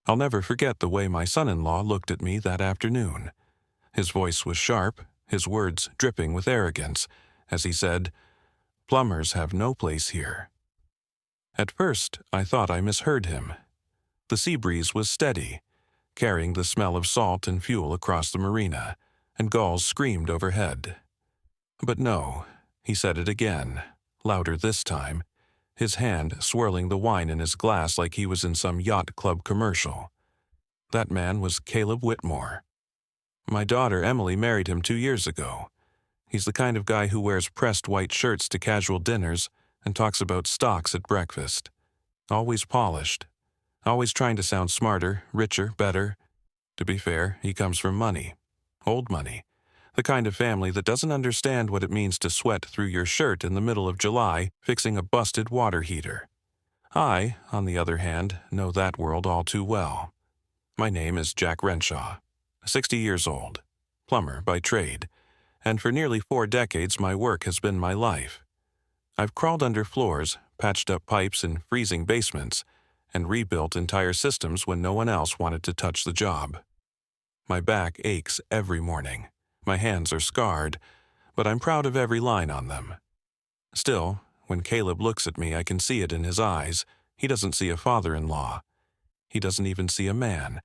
I'll never forget the way my son-in-law looked at me that afternoon. His voice was sharp, his words dripping with arrogance, as he said, "Plumbers have no place here." At first, I thought I misheard him. The sea breeze was steady, carrying the smell of salt and fuel across the marina, and gulls screamed overhead. But no, he said it again, louder this time, his hand swirling the wine in his glass like he was in some yacht club commercial. That man was Caleb Whitmore. My daughter Emily married him 2 years ago. He's the kind of guy who wears pressed white shirts to casual dinners and talks about stocks at breakfast. Always polished. Always trying to sound smarter, richer, better. To be fair, he comes from money. Old money. The kind of family that doesn't understand what it means to sweat through your shirt in the middle of July fixing a busted water heater. I, on the other hand, know that world all too well. My name is Jack Renshaw, 60 years old, plumber by trade, and for nearly 4 decades my work has been my life. I've crawled under floors, patched up pipes in freezing basements, and rebuilt entire systems when no one else wanted to touch the job. My back aches every morning. My hands are scarred, but I'm proud of every line on them. Still, when Caleb looks at me, I can see it in his eyes. He doesn't see a father-in-law. He doesn't even see a man.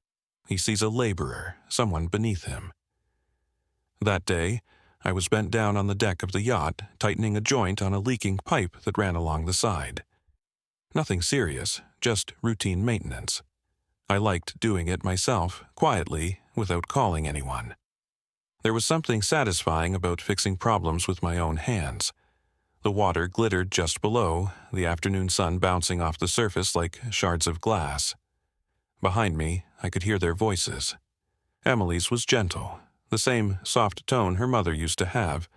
He sees a laborer, someone beneath him. That day, I was bent down on the deck of the yacht, tightening a joint on a leaking pipe that ran along the side. Nothing serious, just routine maintenance. I liked doing it myself, quietly, without calling anyone. There was something satisfying about fixing problems with my own hands. The water glittered just below, the afternoon sun bouncing off the surface like shards of glass. Behind me, I could hear their voices. Emily's was gentle, the same soft tone her mother used to have,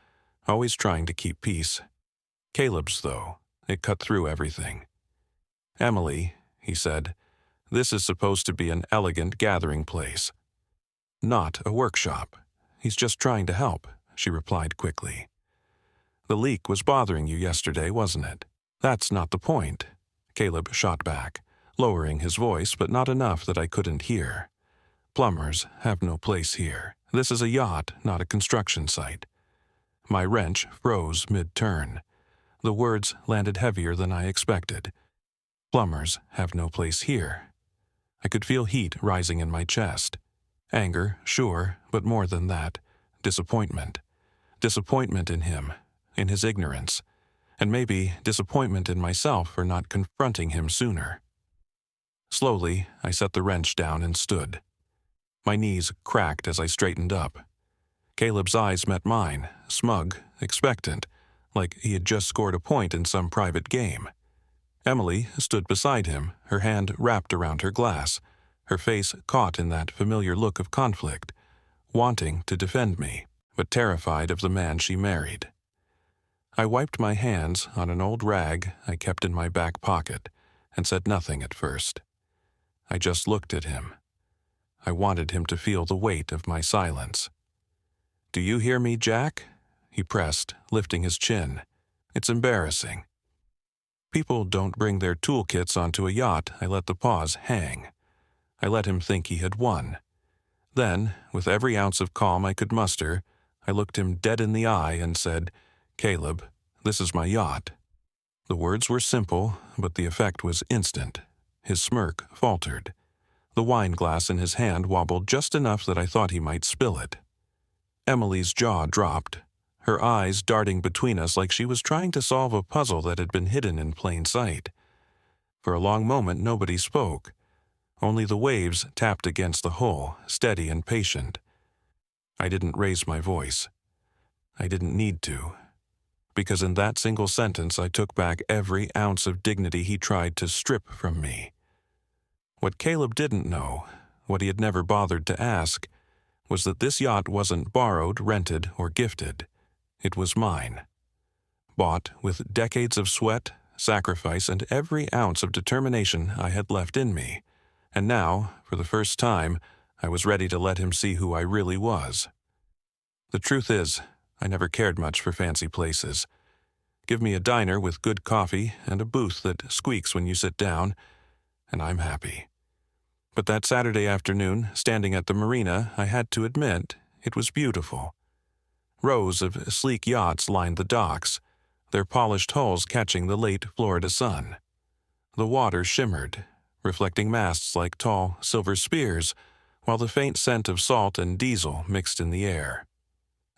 always trying to keep peace. Caleb's, though, it cut through everything. "Emily," he said, "this is supposed to be an elegant gathering place. Not a workshop. He's just trying to help," she replied quickly. "The leak was bothering you yesterday, wasn't it?" "That's not the point," Caleb shot back, lowering his voice but not enough that I couldn't hear. "Plumbers have no place here. This is a yacht, not a construction site." My wrench froze mid-turn. The words landed heavier than I expected. Plumbers have no place here. I could feel heat rising in my chest. Anger, sure, but more than that, disappointment. Disappointment in him, in his ignorance, and maybe disappointment in myself for not confronting him sooner. Slowly, I set the wrench down and stood. My knees cracked as I straightened up. Caleb's eyes met mine, smug, expectant, like he had just scored a point in some private game. Emily stood beside him, her hand wrapped around her glass, her face caught in that familiar look of conflict, wanting to defend me, but terrified of the man she married. I wiped my hands on an old rag I kept in my back pocket and said nothing at first. I just looked at him. I wanted him to feel the weight of my silence. "Do you hear me, Jack?" he pressed, lifting his chin. "It's embarrassing." People don't bring their toolkits onto a yacht. I let the pause hang. I let him think he had won. Then, with every ounce of calm I could muster, I looked him dead in the eye and said, "Caleb, this is my yacht." The words were simple, but the effect was instant. His smirk faltered. The wine glass in his hand wobbled just enough that I thought he might spill it. Emily's jaw dropped, her eyes darting between us like she was trying to solve a puzzle that had been hidden in plain sight. For a long moment nobody spoke. Only the waves tapped against the hull, steady and patient. I didn't raise my voice. I didn't need to. Because in that single sentence I took back every ounce of dignity he tried to strip from me. What Caleb didn't know, what he had never bothered to ask, was that this yacht wasn't borrowed, rented, or gifted. It was mine. Bought with decades of sweat, sacrifice, and every ounce of determination I had left in me. And now, for the first time, I was ready to let him see who I really was. The truth is, I never cared much for fancy places. Give me a diner with good coffee and a booth that squeaks when you sit down, and I'm happy. But that Saturday afternoon, standing at the marina, I had to admit it was beautiful. Rows of sleek yachts lined the docks, their polished hulls catching the late Florida sun. The water shimmered, reflecting masts like tall silver spears, while the faint scent of salt and diesel mixed in the air.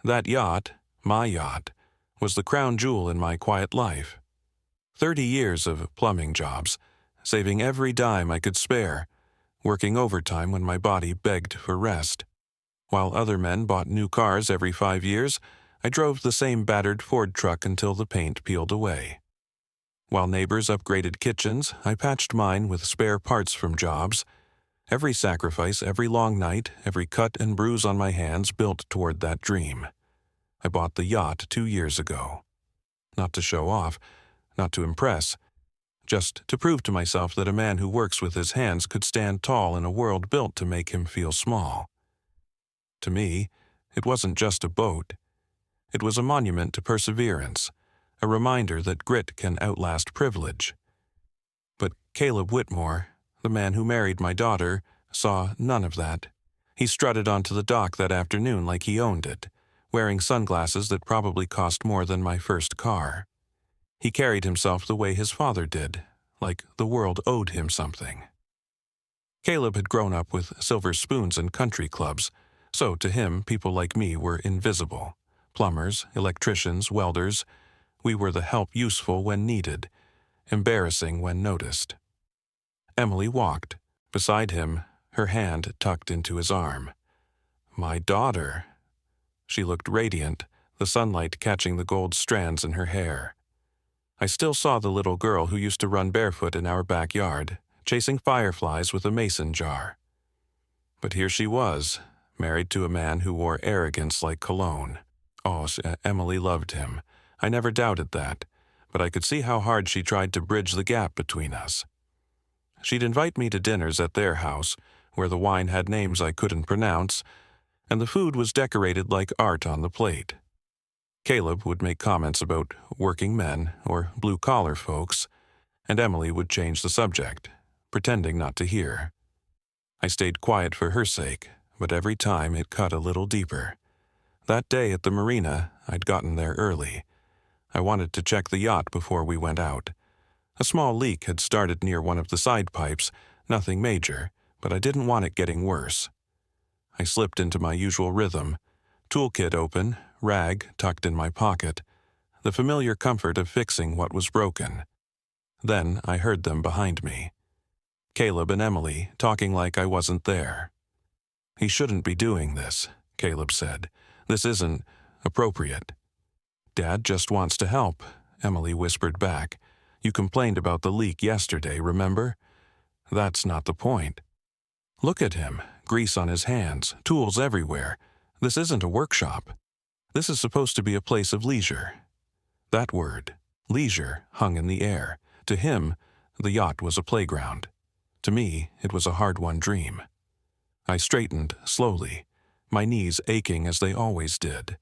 That yacht, my yacht, was the crown jewel in my quiet life. 30 years of plumbing jobs, saving every dime I could spare, working overtime when my body begged for rest. While other men bought new cars every 5 years, I drove the same battered Ford truck until the paint peeled away. While neighbors upgraded kitchens, I patched mine with spare parts from jobs. Every sacrifice, every long night, every cut and bruise on my hands built toward that dream. I bought the yacht 2 years ago. Not to show off, not to impress, just to prove to myself that a man who works with his hands could stand tall in a world built to make him feel small. To me, it wasn't just a boat. It was a monument to perseverance, a reminder that grit can outlast privilege. But Caleb Whitmore, the man who married my daughter, saw none of that. He strutted onto the dock that afternoon like he owned it, wearing sunglasses that probably cost more than my first car. He carried himself the way his father did, like the world owed him something. Caleb had grown up with silver spoons and country clubs, so to him people like me were invisible. Plumbers, electricians, welders, we were the help useful when needed, embarrassing when noticed. Emily walked, beside him, her hand tucked into his arm. My daughter. She looked radiant, the sunlight catching the gold strands in her hair. I still saw the little girl who used to run barefoot in our backyard, chasing fireflies with a mason jar. But here she was, married to a man who wore arrogance like cologne. Oh, Emily loved him. I never doubted that, but I could see how hard she tried to bridge the gap between us. She'd invite me to dinners at their house, where the wine had names I couldn't pronounce, and the food was decorated like art on the plate. Caleb would make comments about working men or blue-collar folks, and Emily would change the subject, pretending not to hear. I stayed quiet for her sake, but every time it cut a little deeper. That day at the marina, I'd gotten there early. I wanted to check the yacht before we went out. A small leak had started near one of the side pipes, nothing major, but I didn't want it getting worse. I slipped into my usual rhythm, toolkit open, rag tucked in my pocket, the familiar comfort of fixing what was broken. Then I heard them behind me. Caleb and Emily talking like I wasn't there. "He shouldn't be doing this," Caleb said. "This isn't appropriate." "Dad just wants to help," Emily whispered back. "You complained about the leak yesterday, remember? That's not the point. Look at him, grease on his hands, tools everywhere. This isn't a workshop. This is supposed to be a place of leisure." That word, leisure, hung in the air. To him, the yacht was a playground. To me, it was a hard-won dream. I straightened slowly, my knees aching as they always did,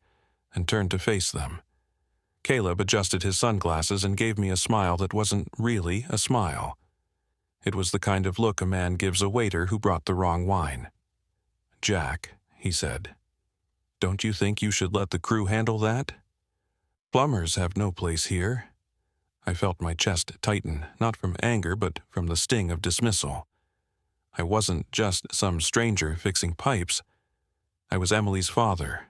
and turned to face them. Caleb adjusted his sunglasses and gave me a smile that wasn't really a smile. It was the kind of look a man gives a waiter who brought the wrong wine. "Jack," he said, "don't you think you should let the crew handle that? Plumbers have no place here." I felt my chest tighten, not from anger but from the sting of dismissal. I wasn't just some stranger fixing pipes. I was Emily's father.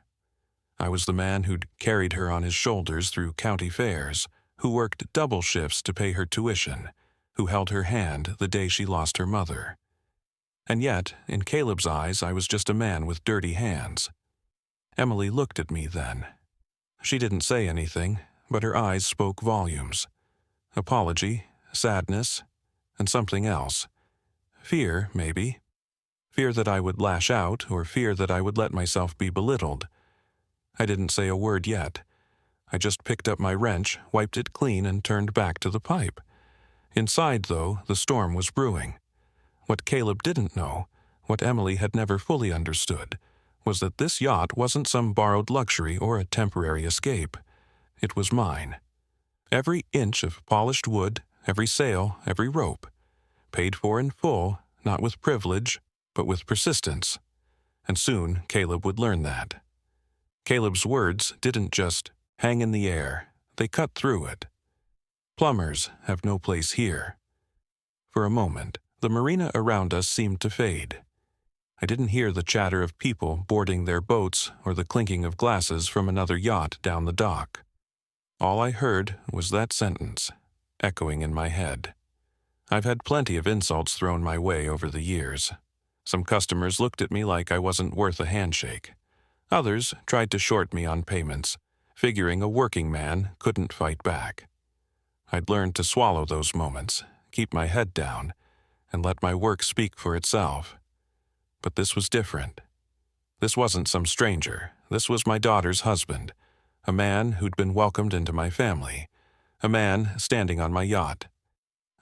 I was the man who'd carried her on his shoulders through county fairs, who worked double shifts to pay her tuition, who held her hand the day she lost her mother. And yet, in Caleb's eyes, I was just a man with dirty hands. Emily looked at me then. She didn't say anything, but her eyes spoke volumes. Apology, sadness, and something else. Fear, maybe. Fear that I would lash out, or fear that I would let myself be belittled. I didn't say a word yet. I just picked up my wrench, wiped it clean, and turned back to the pipe. Inside, though, the storm was brewing. What Caleb didn't know, what Emily had never fully understood, was that this yacht wasn't some borrowed luxury or a temporary escape. It was mine. Every inch of polished wood, every sail, every rope. Paid for in full, not with privilege, but with persistence. And soon Caleb would learn that. Caleb's words didn't just hang in the air, they cut through it. Plumbers have no place here. For a moment, the marina around us seemed to fade. I didn't hear the chatter of people boarding their boats or the clinking of glasses from another yacht down the dock. All I heard was that sentence, echoing in my head. I've had plenty of insults thrown my way over the years. Some customers looked at me like I wasn't worth a handshake. Others tried to short me on payments, figuring a working man couldn't fight back. I'd learned to swallow those moments, keep my head down, and let my work speak for itself. But this was different. This wasn't some stranger. This was my daughter's husband, a man who'd been welcomed into my family, a man standing on my yacht.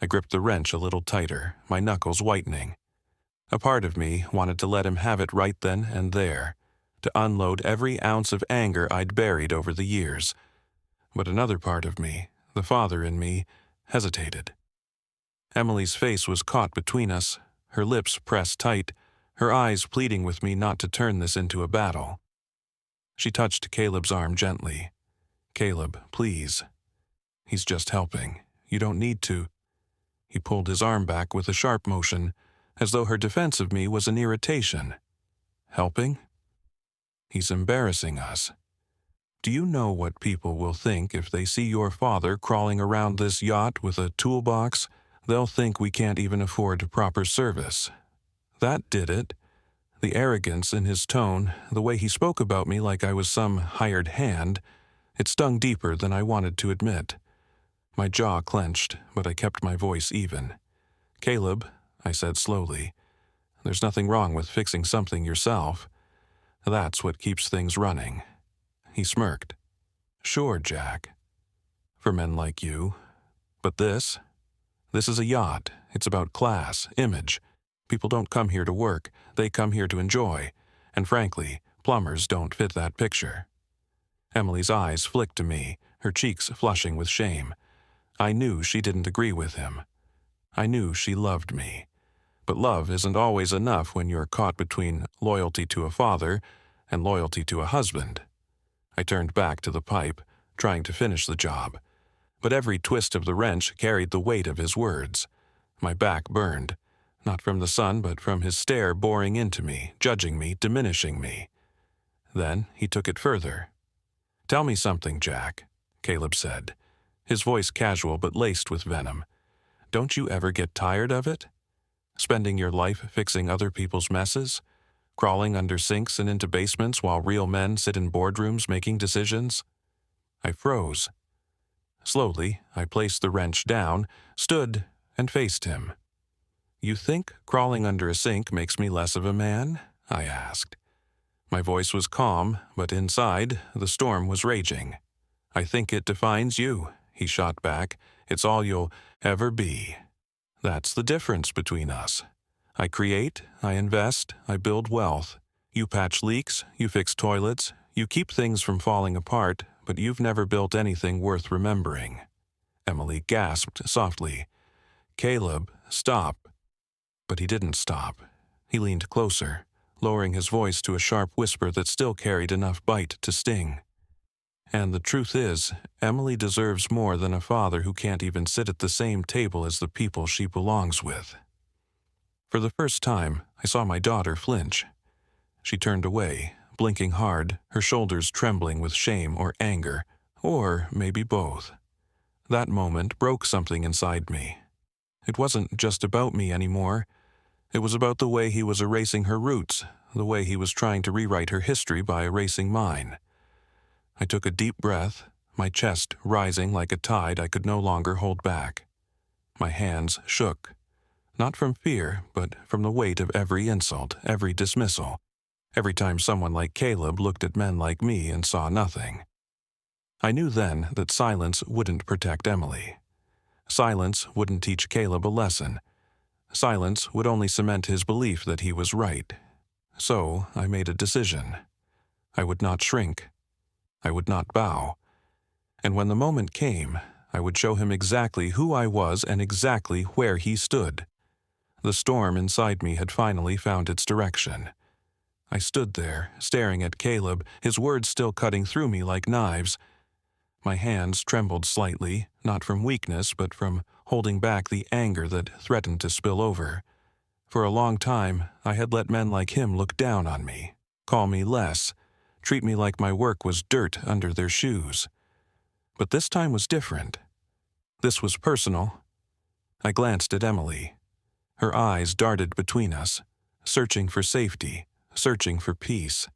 I gripped the wrench a little tighter, my knuckles whitening. A part of me wanted to let him have it right then and there, to unload every ounce of anger I'd buried over the years. But another part of me, the father in me, hesitated. Emily's face was caught between us, her lips pressed tight, her eyes pleading with me not to turn this into a battle. She touched Caleb's arm gently. "Caleb, please. He's just helping. You don't need to." He pulled his arm back with a sharp motion, as though her defense of me was an irritation. "Helping? He's embarrassing us. Do you know what people will think if they see your father crawling around this yacht with a toolbox? They'll think we can't even afford proper service." That did it. The arrogance in his tone, the way he spoke about me like I was some hired hand, it stung deeper than I wanted to admit. My jaw clenched, but I kept my voice even. "Caleb," I said slowly, "there's nothing wrong with fixing something yourself. That's what keeps things running." He smirked. "Sure, Jack. For men like you. But this is a yacht. It's about class, image. People don't come here to work, they come here to enjoy, and frankly, plumbers don't fit that picture." Emily's eyes flicked to me, her cheeks flushing with shame. I knew she didn't agree with him. I knew she loved me. But love isn't always enough when you're caught between loyalty to a father and loyalty to a husband. I turned back to the pipe, trying to finish the job. But every twist of the wrench carried the weight of his words. My back burned. Not from the sun, but from his stare boring into me, judging me, diminishing me. Then he took it further. "Tell me something, Jack," Caleb said, his voice casual but laced with venom. "Don't you ever get tired of it? Spending your life fixing other people's messes? Crawling under sinks and into basements while real men sit in boardrooms making decisions?" I froze. Slowly, I placed the wrench down, stood, and faced him. "You think crawling under a sink makes me less of a man?" I asked. My voice was calm, but inside, the storm was raging. "I think it defines you," he shot back. "It's all you'll ever be. That's the difference between us. I create, I invest, I build wealth. You patch leaks, you fix toilets, you keep things from falling apart, but you've never built anything worth remembering." Emily gasped softly. "Caleb, stop." But he didn't stop. He leaned closer, lowering his voice to a sharp whisper that still carried enough bite to sting. "And the truth is, Emily deserves more than a father who can't even sit at the same table as the people she belongs with." For the first time, I saw my daughter flinch. She turned away, blinking hard, her shoulders trembling with shame or anger, or maybe both. That moment broke something inside me. It wasn't just about me anymore. It was about the way he was erasing her roots, the way he was trying to rewrite her history by erasing mine. I took a deep breath, my chest rising like a tide I could no longer hold back. My hands shook, not from fear, but from the weight of every insult, every dismissal, every time someone like Caleb looked at men like me and saw nothing. I knew then that silence wouldn't protect Emily. Silence wouldn't teach Caleb a lesson. Silence would only cement his belief that he was right. So I made a decision. I would not shrink. I would not bow. And when the moment came, I would show him exactly who I was and exactly where he stood. The storm inside me had finally found its direction. I stood there, staring at Caleb, his words still cutting through me like knives. My hands trembled slightly, not from weakness, but from holding back the anger that threatened to spill over. For a long time, I had let men like him look down on me, call me less, treat me like my work was dirt under their shoes. But this time was different. This was personal. I glanced at Emily. Her eyes darted between us, searching for safety, searching for peace.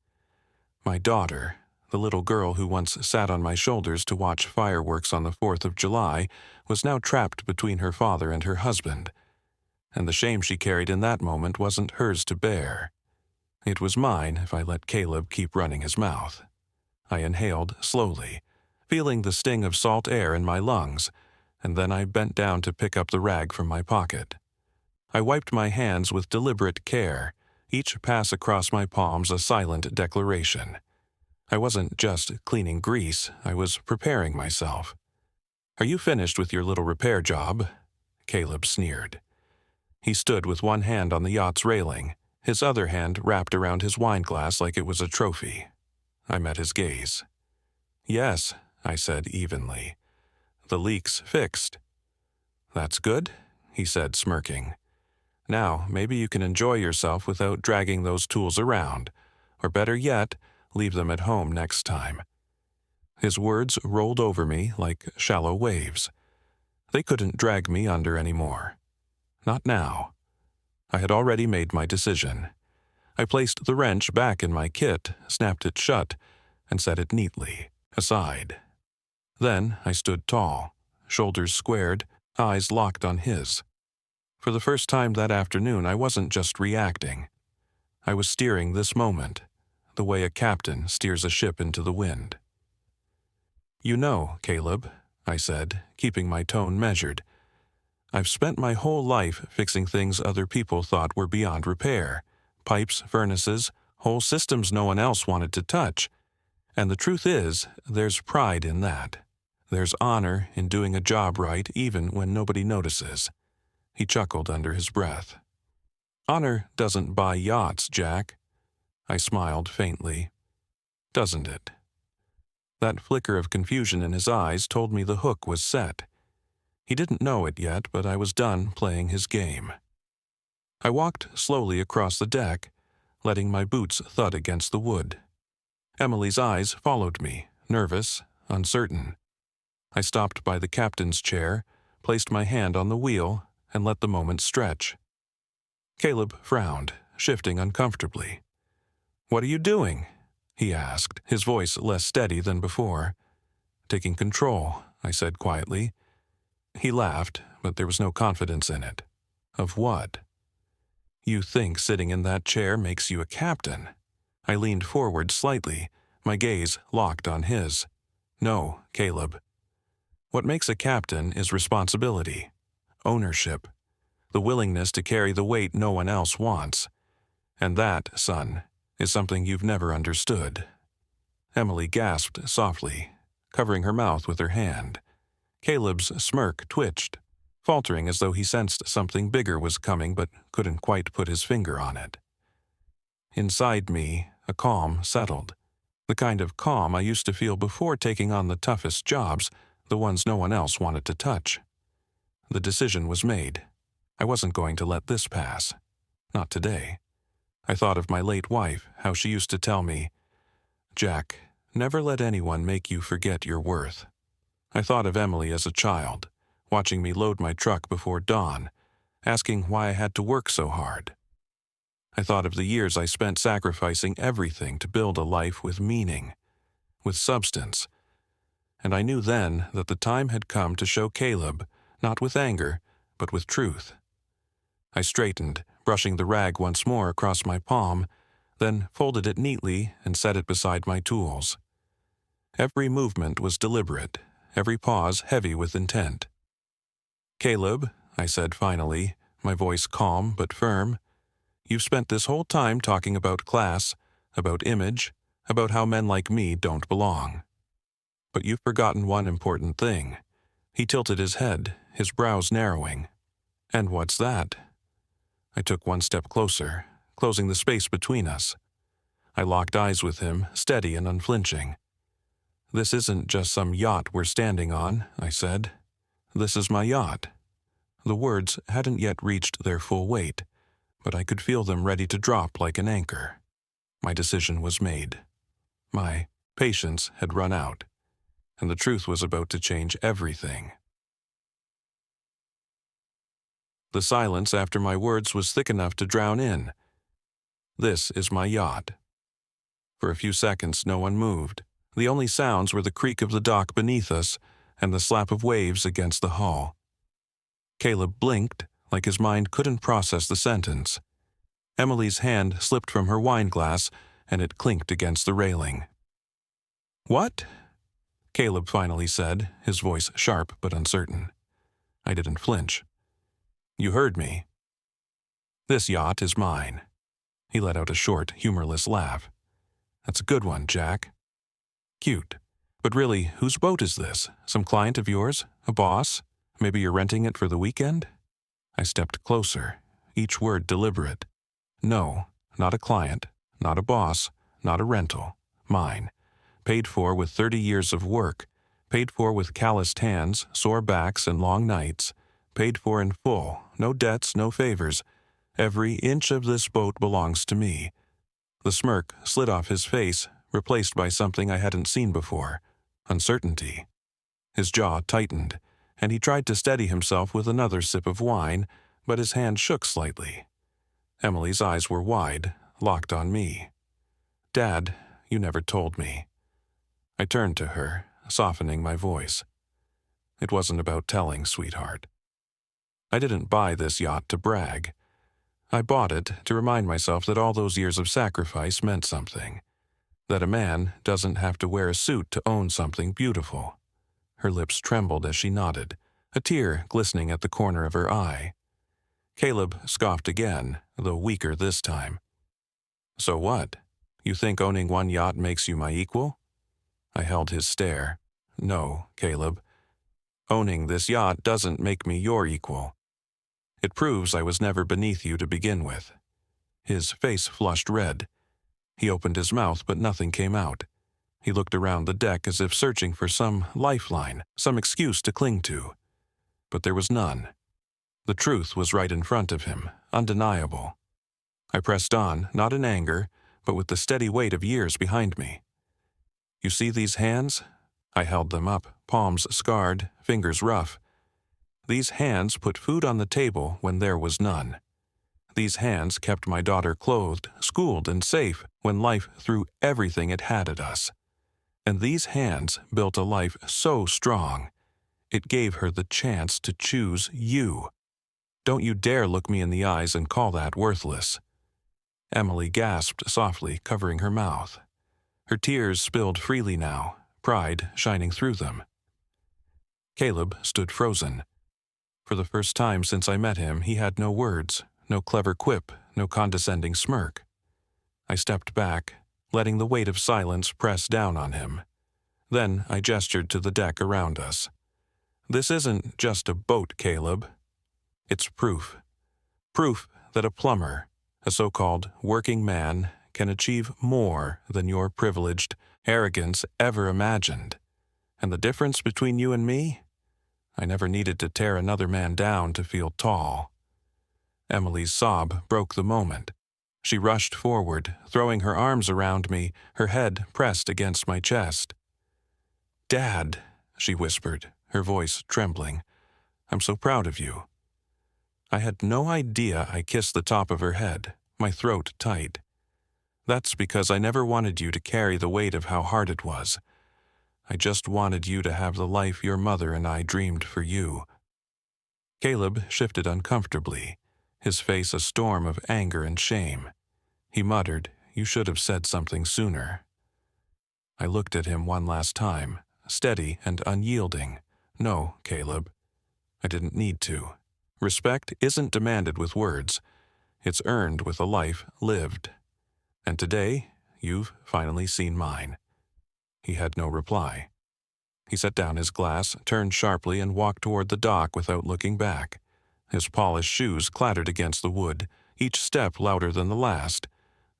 My daughter, the little girl who once sat on my shoulders to watch fireworks on the 4th of July, was now trapped between her father and her husband. And the shame she carried in that moment wasn't hers to bear. It was mine if I let Caleb keep running his mouth. I inhaled slowly, feeling the sting of salt air in my lungs, and then I bent down to pick up the rag from my pocket. I wiped my hands with deliberate care, each pass across my palms a silent declaration. I wasn't just cleaning grease, I was preparing myself. "Are you finished with your little repair job?" Caleb sneered. He stood with one hand on the yacht's railing, his other hand wrapped around his wine glass like it was a trophy. I met his gaze. "Yes," I said evenly. "The leak's fixed." "That's good," he said, smirking. "Now, maybe you can enjoy yourself without dragging those tools around, or better yet, leave them at home next time." His words rolled over me like shallow waves. They couldn't drag me under anymore. Not now. I had already made my decision. I placed the wrench back in my kit, snapped it shut, and set it neatly aside. Then I stood tall, shoulders squared, eyes locked on his. For the first time that afternoon, I wasn't just reacting. I was steering this moment, the way a captain steers a ship into the wind. "You know, Caleb," I said, keeping my tone measured, "I've spent my whole life fixing things other people thought were beyond repair. Pipes, furnaces, whole systems no one else wanted to touch. And the truth is, there's pride in that. There's honor in doing a job right even when nobody notices." He chuckled under his breath. "Honor doesn't buy yachts, Jack." I smiled faintly. "Doesn't it?" That flicker of confusion in his eyes told me the hook was set. He didn't know it yet, but I was done playing his game. I walked slowly across the deck, letting my boots thud against the wood. Emily's eyes followed me, nervous, uncertain. I stopped by the captain's chair, placed my hand on the wheel, and let the moment stretch. Caleb frowned, shifting uncomfortably. "What are you doing?" he asked, his voice less steady than before. "Taking control," I said quietly. He laughed, but there was no confidence in it. "Of what?" "You think sitting in that chair makes you a captain?" I leaned forward slightly, my gaze locked on his. "No, Caleb. What makes a captain is responsibility, ownership, the willingness to carry the weight no one else wants. And that, son, is something you've never understood." Emily gasped softly, covering her mouth with her hand. Caleb's smirk twitched, faltering as though he sensed something bigger was coming but couldn't quite put his finger on it. Inside me, a calm settled, the kind of calm I used to feel before taking on the toughest jobs, the ones no one else wanted to touch. The decision was made. I wasn't going to let this pass. Not today. I thought of my late wife, how she used to tell me, "Jack, never let anyone make you forget your worth." I thought of Emily as a child, watching me load my truck before dawn, asking why I had to work so hard. I thought of the years I spent sacrificing everything to build a life with meaning, with substance. And I knew then that the time had come to show Caleb, not with anger, but with truth. I straightened, brushing the rag once more across my palm, then folded it neatly and set it beside my tools. Every movement was deliberate, every pause heavy with intent. "Caleb," I said finally, my voice calm but firm, "you've spent this whole time talking about class, about image, about how men like me don't belong. But you've forgotten one important thing." He tilted his head, his brows narrowing. "And what's that?" I took one step closer, closing the space between us. I locked eyes with him, steady and unflinching. "This isn't just some yacht we're standing on," I said. "This is my yacht." The words hadn't yet reached their full weight, but I could feel them ready to drop like an anchor. My decision was made. My patience had run out, and the truth was about to change everything. The silence after my words was thick enough to drown in. "This is my yacht." For a few seconds no one moved. The only sounds were the creak of the dock beneath us and the slap of waves against the hull. Caleb blinked, like his mind couldn't process the sentence. Emily's hand slipped from her wine glass, and it clinked against the railing. "What?" Caleb finally said, his voice sharp but uncertain. I didn't flinch. "You heard me. This yacht is mine." He let out a short, humorless laugh. "That's a good one, Jack." "Cute. But really, whose boat is this? Some client of yours? A boss? Maybe you're renting it for the weekend?" I stepped closer, each word deliberate. "No, not a client, not a boss, not a rental. Mine. Paid for with 30 years of work. Paid for with calloused hands, sore backs, and long nights. Paid for in full. No debts, no favors. Every inch of this boat belongs to me." The smirk slid off his face, replaced by something I hadn't seen before: uncertainty. His jaw tightened, and he tried to steady himself with another sip of wine, but his hand shook slightly. Emily's eyes were wide, locked on me. "Dad, you never told me." I turned to her, softening my voice. "It wasn't about telling, sweetheart. I didn't buy this yacht to brag. I bought it to remind myself that all those years of sacrifice meant something. That a man doesn't have to wear a suit to own something beautiful." Her lips trembled as she nodded, a tear glistening at the corner of her eye. Caleb scoffed again, though weaker this time. "So what? You think owning one yacht makes you my equal?" I held his stare. "No, Caleb. Owning this yacht doesn't make me your equal. It proves I was never beneath you to begin with." His face flushed red. He opened his mouth, but nothing came out. He looked around the deck as if searching for some lifeline, some excuse to cling to. But there was none. The truth was right in front of him, undeniable. I pressed on, not in anger, but with the steady weight of years behind me. "You see these hands?" I held them up, palms scarred, fingers rough. "These hands put food on the table when there was none. These hands kept my daughter clothed, schooled, and safe when life threw everything it had at us. And these hands built a life so strong, it gave her the chance to choose you. Don't you dare look me in the eyes and call that worthless." Emily gasped softly, covering her mouth. Her tears spilled freely now, pride shining through them. Caleb stood frozen. For the first time since I met him, he had no words, no clever quip, no condescending smirk. I stepped back, letting the weight of silence press down on him. Then I gestured to the deck around us. "This isn't just a boat, Caleb. It's proof. Proof that a plumber, a so-called working man, can achieve more than your privileged arrogance ever imagined. And the difference between you and me? I never needed to tear another man down to feel tall." Emily's sob broke the moment. She rushed forward, throwing her arms around me, her head pressed against my chest. "Dad," she whispered, her voice trembling, "I'm so proud of you." I had no idea I kissed the top of her head, my throat tight. "That's because I never wanted you to carry the weight of how hard it was. I just wanted you to have the life your mother and I dreamed for you." Caleb shifted uncomfortably, his face a storm of anger and shame. He muttered, "You should have said something sooner." I looked at him one last time, steady and unyielding. "No, Caleb. I didn't need to. Respect isn't demanded with words. It's earned with a life lived. And today, you've finally seen mine." He had no reply. He set down his glass, turned sharply, and walked toward the dock without looking back. His polished shoes clattered against the wood, each step louder than the last,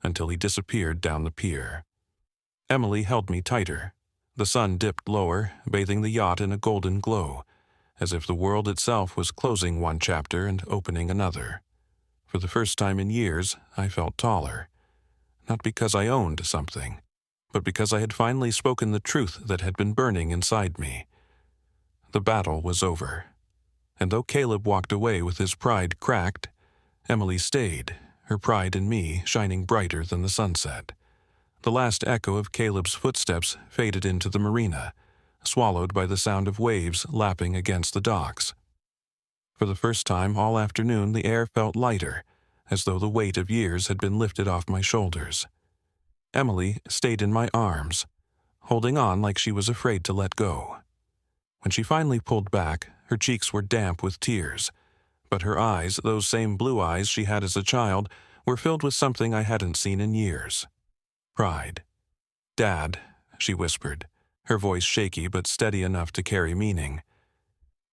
until he disappeared down the pier. Emily held me tighter. The sun dipped lower, bathing the yacht in a golden glow, as if the world itself was closing one chapter and opening another. For the first time in years, I felt taller. Not because I owned something, but because I had finally spoken the truth that had been burning inside me. The battle was over. And though Caleb walked away with his pride cracked, Emily stayed, her pride in me shining brighter than the sunset. The last echo of Caleb's footsteps faded into the marina, swallowed by the sound of waves lapping against the docks. For the first time all afternoon the air felt lighter, as though the weight of years had been lifted off my shoulders. Emily stayed in my arms, holding on like she was afraid to let go. When she finally pulled back, her cheeks were damp with tears, but her eyes, those same blue eyes she had as a child, were filled with something I hadn't seen in years. Pride. "Dad," she whispered, her voice shaky but steady enough to carry meaning.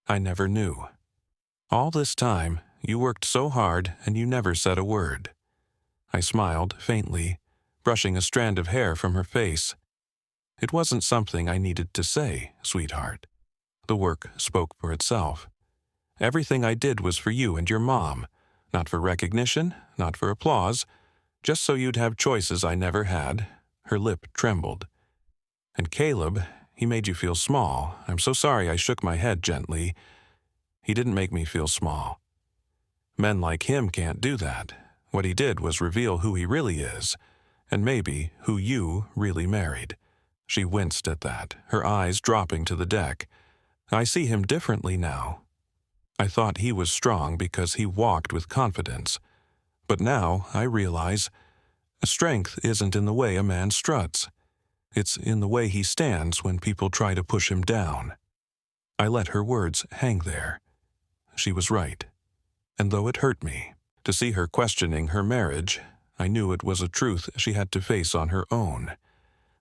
"I never knew. All this time, you worked so hard and you never said a word." I smiled faintly, brushing a strand of hair from her face. "It wasn't something I needed to say, sweetheart. The work spoke for itself. Everything I did was for you and your mom, not for recognition, not for applause, just so you'd have choices I never had." Her lip trembled. "And Caleb, he made you feel small. I'm so sorry." I shook my head gently. "He didn't make me feel small. Men like him can't do that. What he did was reveal who he really is, and maybe who you really married." She winced at that, her eyes dropping to the deck. "I see him differently now. I thought he was strong because he walked with confidence. But now I realize strength isn't in the way a man struts. It's in the way he stands when people try to push him down." I let her words hang there. She was right. And though it hurt me to see her questioning her marriage, I knew it was a truth she had to face on her own.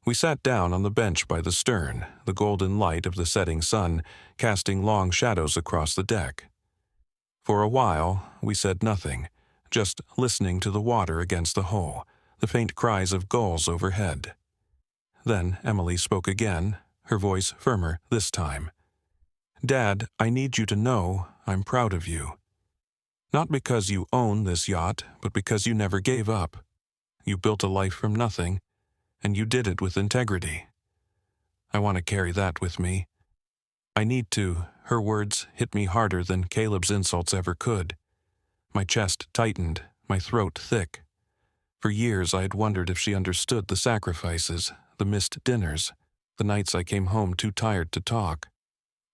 We sat down on the bench by the stern, the golden light of the setting sun casting long shadows across the deck. For a while, we said nothing, just listening to the water against the hull, the faint cries of gulls overhead. Then Emily spoke again, her voice firmer this time. "Dad, I need you to know I'm proud of you. Not because you own this yacht, but because you never gave up. You built a life from nothing, and you did it with integrity. I want to carry that with me. I need to." Her words hit me harder than Caleb's insults ever could. My chest tightened, my throat thick. For years I had wondered if she understood the sacrifices, the missed dinners, the nights I came home too tired to talk.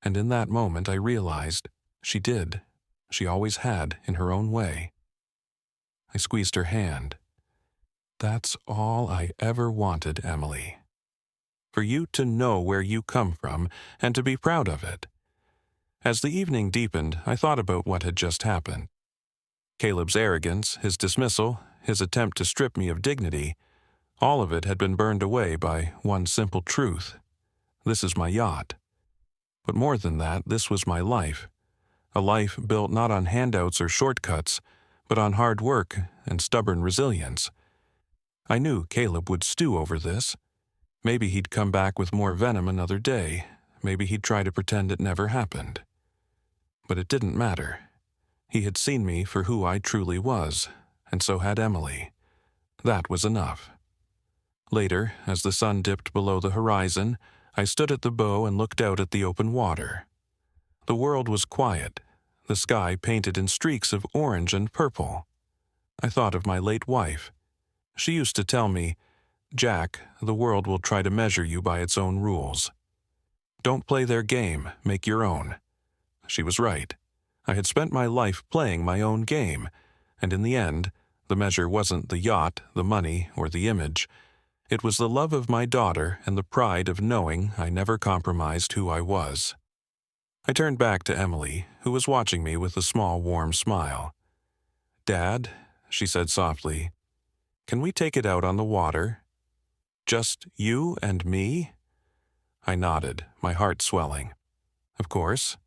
And in that moment I realized she did. She always had, in her own way. I squeezed her hand. "That's all I ever wanted, Emily. For you to know where you come from and to be proud of it." As the evening deepened, I thought about what had just happened. Caleb's arrogance, his dismissal, his attempt to strip me of dignity, all of it had been burned away by one simple truth. This is my yacht. But more than that, this was my life. A life built not on handouts or shortcuts, but on hard work and stubborn resilience. I knew Caleb would stew over this. Maybe he'd come back with more venom another day. Maybe he'd try to pretend it never happened. But it didn't matter. He had seen me for who I truly was, and so had Emily. That was enough. Later, as the sun dipped below the horizon, I stood at the bow and looked out at the open water. The world was quiet, the sky painted in streaks of orange and purple. I thought of my late wife. She used to tell me, "Jack, the world will try to measure you by its own rules. Don't play their game, make your own." She was right. I had spent my life playing my own game, and in the end, the measure wasn't the yacht, the money, or the image. It was the love of my daughter and the pride of knowing I never compromised who I was. I turned back to Emily, who was watching me with a small, warm smile. "Dad," she said softly, "can we take it out on the water? Just you and me?" I nodded, my heart swelling. "Of course.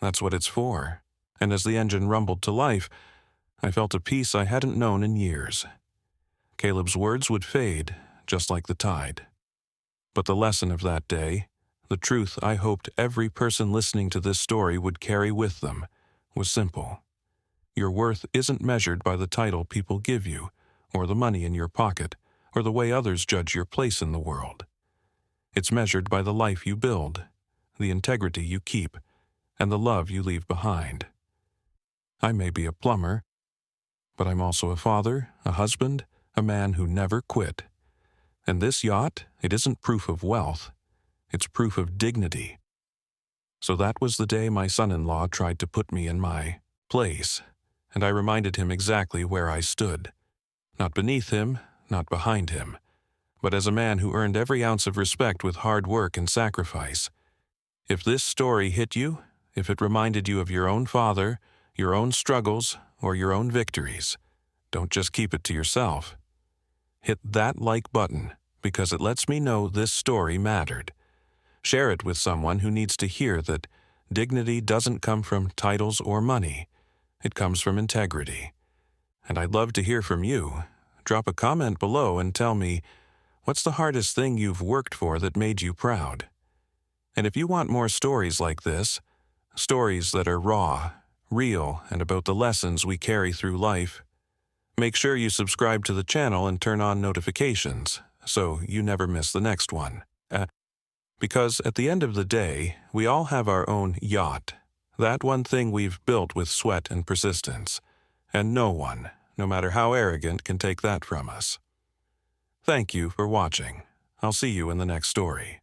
That's what it's for." And as the engine rumbled to life, I felt a peace I hadn't known in years. Caleb's words would fade, just like the tide. But the lesson of that day, the truth I hoped every person listening to this story would carry with them, was simple. Your worth isn't measured by the title people give you, or the money in your pocket, or the way others judge your place in the world. It's measured by the life you build, the integrity you keep, and the love you leave behind. I may be a plumber, but I'm also a father, a husband, a man who never quit. And this yacht, it isn't proof of wealth, it's proof of dignity. So that was the day my son-in-law tried to put me in my place, and I reminded him exactly where I stood. Not beneath him, not behind him, but as a man who earned every ounce of respect with hard work and sacrifice. If this story hit you, if it reminded you of your own father, your own struggles, or your own victories, don't just keep it to yourself. Hit that like button, because it lets me know this story mattered. Share it with someone who needs to hear that dignity doesn't come from titles or money. It comes from integrity. And I'd love to hear from you. Drop a comment below and tell me, what's the hardest thing you've worked for that made you proud? And if you want more stories like this, stories that are raw, real, and about the lessons we carry through life, make sure you subscribe to the channel and turn on notifications so you never miss the next one. Because at the end of the day, we all have our own yacht, that one thing we've built with sweat and persistence, and no one, no matter how arrogant, can take that from us. Thank you for watching. I'll see you in the next story.